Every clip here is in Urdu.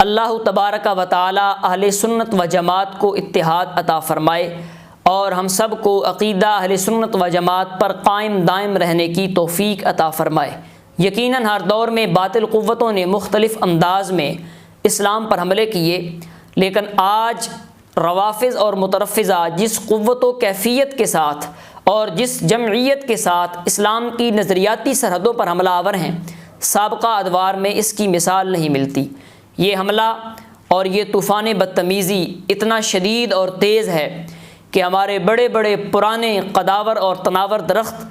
اللہ تبارک و تعالی اہل سنت و جماعت کو اتحاد عطا فرمائے اور ہم سب کو عقیدہ اہل سنت و جماعت پر قائم دائم رہنے کی توفیق عطا فرمائے۔ یقیناً ہر دور میں باطل قوتوں نے مختلف انداز میں اسلام پر حملے کیے، لیکن آج روافض اور مترفضہ جس قوت و کیفیت کے ساتھ اور جس جمعیت کے ساتھ اسلام کی نظریاتی سرحدوں پر حملہ آور ہیں، سابقہ ادوار میں اس کی مثال نہیں ملتی۔ یہ حملہ اور یہ طوفان بدتمیزی اتنا شدید اور تیز ہے کہ ہمارے بڑے بڑے پرانے قداور اور تناور درخت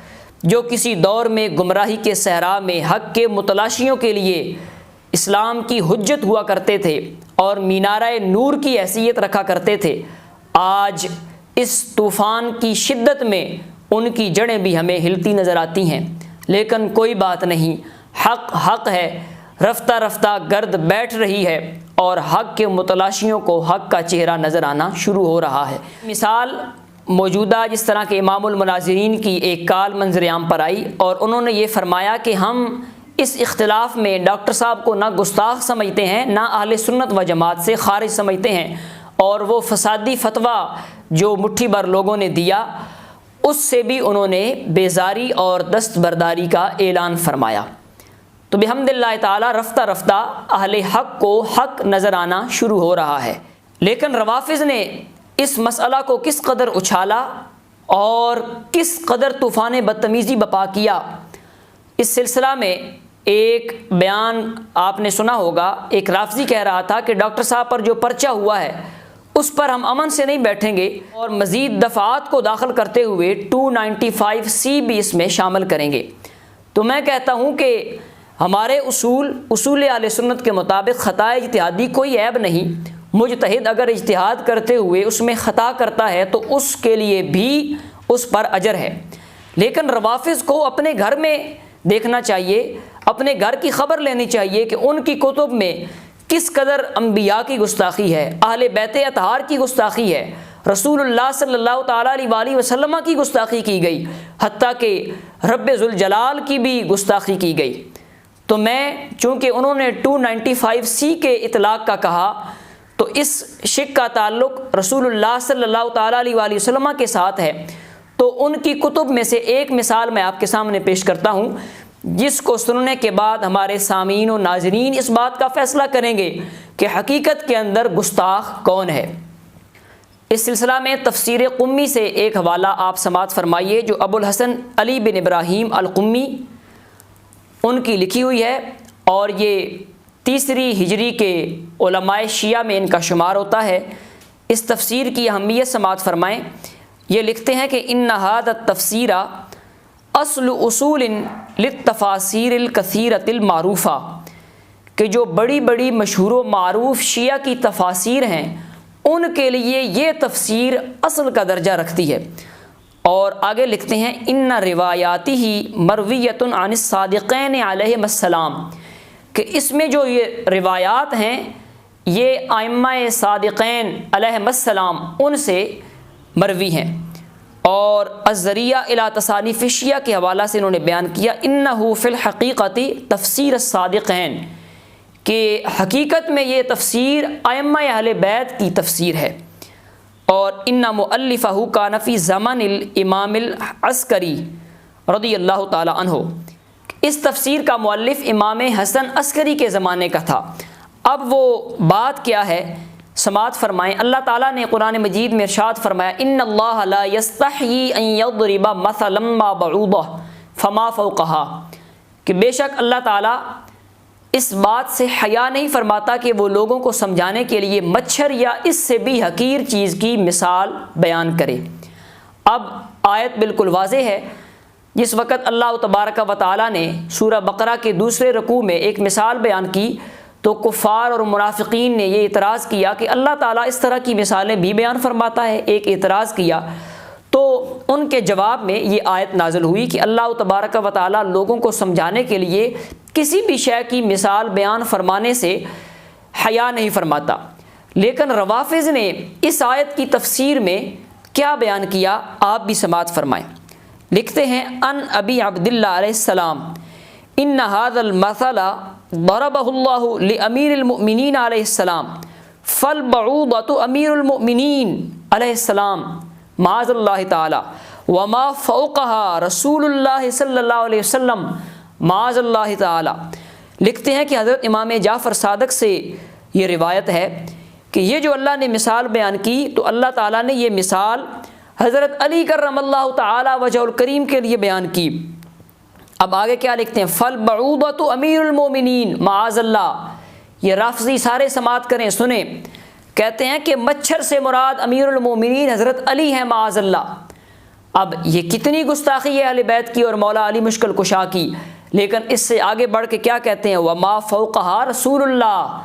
جو کسی دور میں گمراہی کے صحرا میں حق کے متلاشیوں کے لیے اسلام کی حجت ہوا کرتے تھے اور مینارہ نور کی حیثیت رکھا کرتے تھے، آج اس طوفان کی شدت میں ان کی جڑیں بھی ہمیں ہلتی نظر آتی ہیں۔ لیکن کوئی بات نہیں، حق حق ہے، رفتہ رفتہ گرد بیٹھ رہی ہے اور حق کے متلاشیوں کو حق کا چہرہ نظر آنا شروع ہو رہا ہے۔ مثال موجودہ جس طرح کے امام المناظرین کی ایک کال منظر عام پر آئی اور انہوں نے یہ فرمایا کہ ہم اس اختلاف میں ڈاکٹر صاحب کو نہ گستاخ سمجھتے ہیں، نہ اہل سنت و جماعت سے خارج سمجھتے ہیں، اور وہ فسادی فتویٰ جو مٹھی بھر لوگوں نے دیا اس سے بھی انہوں نے بیزاری اور دستبرداری کا اعلان فرمایا۔ تو بحمد اللہ تعالیٰ رفتہ رفتہ اہل حق کو حق نظر آنا شروع ہو رہا ہے۔ لیکن روافض نے اس مسئلہ کو کس قدر اچھالا اور کس قدر طوفان بدتمیزی بپا کیا، اس سلسلہ میں ایک بیان آپ نے سنا ہوگا۔ ایک رافضی کہہ رہا تھا کہ ڈاکٹر صاحب پر جو پرچہ ہوا ہے اس پر ہم امن سے نہیں بیٹھیں گے اور مزید دفعات کو داخل کرتے ہوئے 295C بھی اس میں شامل کریں گے۔ تو میں کہتا ہوں کہ ہمارے اصول اہل سنت کے مطابق خطا اجتہادی کوئی عیب نہیں۔ مجتہد اگر اجتہاد کرتے ہوئے اس میں خطا کرتا ہے تو اس کے لیے بھی اس پر اجر ہے، لیکن روافض کو اپنے گھر میں دیکھنا چاہیے، اپنے گھر کی خبر لینی چاہیے کہ ان کی کتب میں کس قدر انبیاء کی گستاخی ہے، اہل بیت اطہار کی گستاخی ہے، رسول اللہ صلی اللہ تعالیٰ علیہ وآلہ وسلم کی گستاخی کی گئی، حتیٰ کہ رب ذوالجلال کی بھی گستاخی کی گئی۔ تو میں چونکہ انہوں نے 295C کے اطلاق کا کہا تو اس شک کا تعلق رسول اللہ صلی اللہ تعالیٰ علیہ وآلہ وسلم کے ساتھ ہے، تو ان کی کتب میں سے ایک مثال میں آپ کے سامنے پیش کرتا ہوں جس کو سننے کے بعد ہمارے سامعین و ناظرین اس بات کا فیصلہ کریں گے کہ حقیقت کے اندر گستاخ کون ہے۔ اس سلسلہ میں تفسیر قمی سے ایک حوالہ آپ سماعت فرمائیے جو ابو الحسن علی بن ابراہیم القمی ان کی لکھی ہوئی ہے، اور یہ 3 ہجری کے علماء شیعہ میں ان کا شمار ہوتا ہے۔ اس تفسیر کی اہمیت سماعت فرمائیں۔ یہ لکھتے ہیں کہ ان هذا التفسیر اصل اصول للتفاسیر الکثیرۃ المعروفہ، کہ جو بڑی بڑی مشہور و معروف شیعہ کی تفاسیر ہیں ان کے لیے یہ تفسیر اصل کا درجہ رکھتی ہے۔ اور آگے لکھتے ہیں ان روایاتی ہی مرویۃ عن الصادقین علیہم السلام، کہ اس میں جو یہ روایات ہیں یہ ائمہ صادقین علیہم السلام ان سے مروی ہیں۔ اور الذریعہ الی تصانیف شیعہ کے حوالہ سے انہوں نے بیان کیا انہ فی الحقیقۃ تفسیر الصادقین، کہ حقیقت میں یہ تفسیر ائمہ اہل بیت کی تفسیر ہے۔ اور ان مؤلفہ کان فی زمن الامام العسکری رضی اللہ تعالی عنہ، اس تفسیر کا مؤلف امام حسن عسکری کے زمانے کا تھا۔ اب وہ بات کیا ہے سماعت فرمائیں۔ اللہ تعالیٰ نے قرآن مجید میں ارشاد فرمایا ان اللہ لا یستحیی ان یضرب مثلا ما بعوضہ فما فوقہا، کہ بے شک اللہ تعالیٰ اس بات سے حیا نہیں فرماتا کہ وہ لوگوں کو سمجھانے کے لیے مچھر یا اس سے بھی حقیر چیز کی مثال بیان کرے۔ اب آیت بالکل واضح ہے۔ جس وقت اللہ تبارک و تعالیٰ نے سورہ بقرہ کے 2 رکوع میں ایک مثال بیان کی تو کفار اور منافقین نے یہ اعتراض کیا کہ اللہ تعالیٰ اس طرح کی مثالیں بھی بیان فرماتا ہے، ایک اعتراض کیا۔ تو ان کے جواب میں یہ آیت نازل ہوئی کہ اللہ تبارک و تعالیٰ لوگوں کو سمجھانے کے لیے کسی بھی شے کی مثال بیان فرمانے سے حیا نہیں فرماتا۔ لیکن روافض نے اس آیت کی تفسیر میں کیا بیان کیا آپ بھی سماعت فرمائیں۔ لکھتے ہیں ان ابی عبداللہ علیہ السلام ان هذا المثل ضربہ اللہ لامیر المؤمنین علیہ السلام فالبعوضۃ امیر المؤمنین علیہ السلام معاذ اللہ تعالی وما فوقها رسول اللہ صلی اللہ علیہ وسلم معاذ اللہ تعالی۔ لکھتے ہیں کہ حضرت امام جعفر صادق سے یہ روایت ہے کہ یہ جو اللہ نے مثال بیان کی تو اللہ تعالیٰ نے یہ مثال حضرت علی کرم اللہ تعالی وجہ الکریم کے لیے بیان کی۔ اب آگے کیا لکھتے ہیں؟ فالبعوضۃ امیر المومنین معاذ اللہ۔ یہ رافضی سارے سماعت کریں، سنیں، کہتے ہیں کہ مچھر سے مراد امیر المومنین حضرت علی ہیں معاذ اللہ۔ اب یہ کتنی گستاخی ہے اہل بیت کی اور مولا علی مشکل کشا کی، لیکن اس سے آگے بڑھ کے کیا کہتے ہیں؟ وما فوقہا رسول اللہ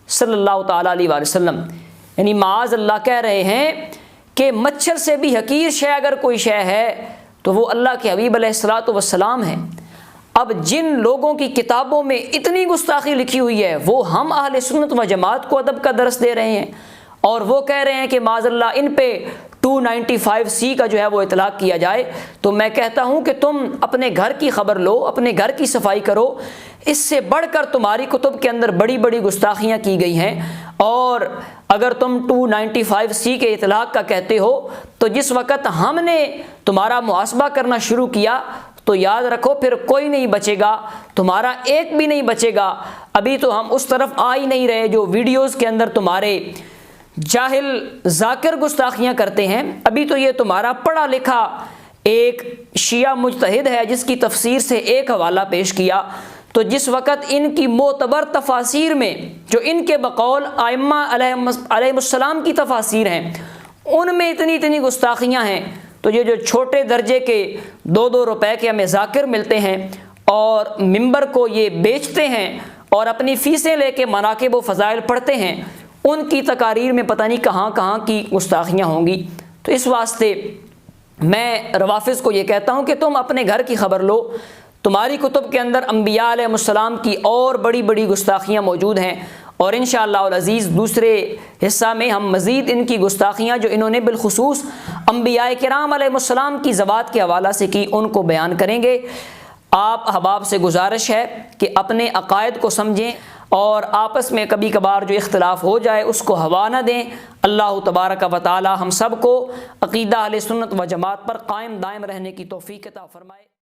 صلی اللہ تعالیٰ علیہ وآلہ وسلم، یعنی معاذ اللہ کہہ رہے ہیں کہ مچھر سے بھی حقیر شے اگر کوئی شے ہے تو وہ اللہ کے حبیب علیہ الصلوۃ والسلام ہیں۔ اب جن لوگوں کی کتابوں میں اتنی گستاخی لکھی ہوئی ہے وہ ہم اہل سنت و جماعت کو ادب کا درس دے رہے ہیں، اور وہ کہہ رہے ہیں کہ معاذ اللہ ان پہ 295C کا جو ہے وہ اطلاق کیا جائے۔ تو میں کہتا ہوں کہ تم اپنے گھر کی خبر لو، اپنے گھر کی صفائی کرو، اس سے بڑھ کر تمہاری کتب کے اندر بڑی بڑی گستاخیاں کی گئی ہیں۔ اور اگر تم 295C کے اطلاق کا کہتے ہو تو جس وقت ہم نے تمہارا محاسبہ کرنا شروع کیا تو یاد رکھو پھر کوئی نہیں بچے گا، تمہارا ایک بھی نہیں بچے گا۔ ابھی تو ہم اس طرف آ ہی نہیں رہے جو ویڈیوز کے اندر تمہارے جاہل ذاکر گستاخیاں کرتے ہیں، ابھی تو یہ تمہارا پڑھا لکھا ایک شیعہ مجتہد ہے جس کی تفسیر سے ایک حوالہ پیش کیا۔ تو جس وقت ان کی معتبر تفاسیر میں جو ان کے بقول ائمہ علیہ السلام کی تفاسیر ہیں ان میں اتنی گستاخیاں ہیں، تو یہ جو چھوٹے درجے کے 2 روپے کے ہمیں ذاکر ملتے ہیں اور ممبر کو یہ بیچتے ہیں اور اپنی فیسیں لے کے مناقب و فضائل پڑھتے ہیں، ان کی تقاریر میں پتہ نہیں کہاں کہاں کی گستاخیاں ہوں گی۔ تو اس واسطے میں روافض کو یہ کہتا ہوں کہ تم اپنے گھر کی خبر لو، تمہاری کتب کے اندر انبیاء علیہ السلام کی اور بڑی بڑی گستاخیاں موجود ہیں، اور انشاءاللہ العزیز دوسرے حصہ میں ہم مزید ان کی گستاخیاں جو انہوں نے بالخصوص انبیاء کرام علیہ السلام کی ذوات کے حوالہ سے کی ان کو بیان کریں گے۔ آپ احباب سے گزارش ہے کہ اپنے عقائد کو سمجھیں اور آپس میں کبھی کبھار جو اختلاف ہو جائے اس کو ہوا نہ دیں۔ اللہ تبارک و تعالی ہم سب کو عقیدہ اہل سنت و جماعت پر قائم دائم رہنے کی توفیق عطا فرمائے۔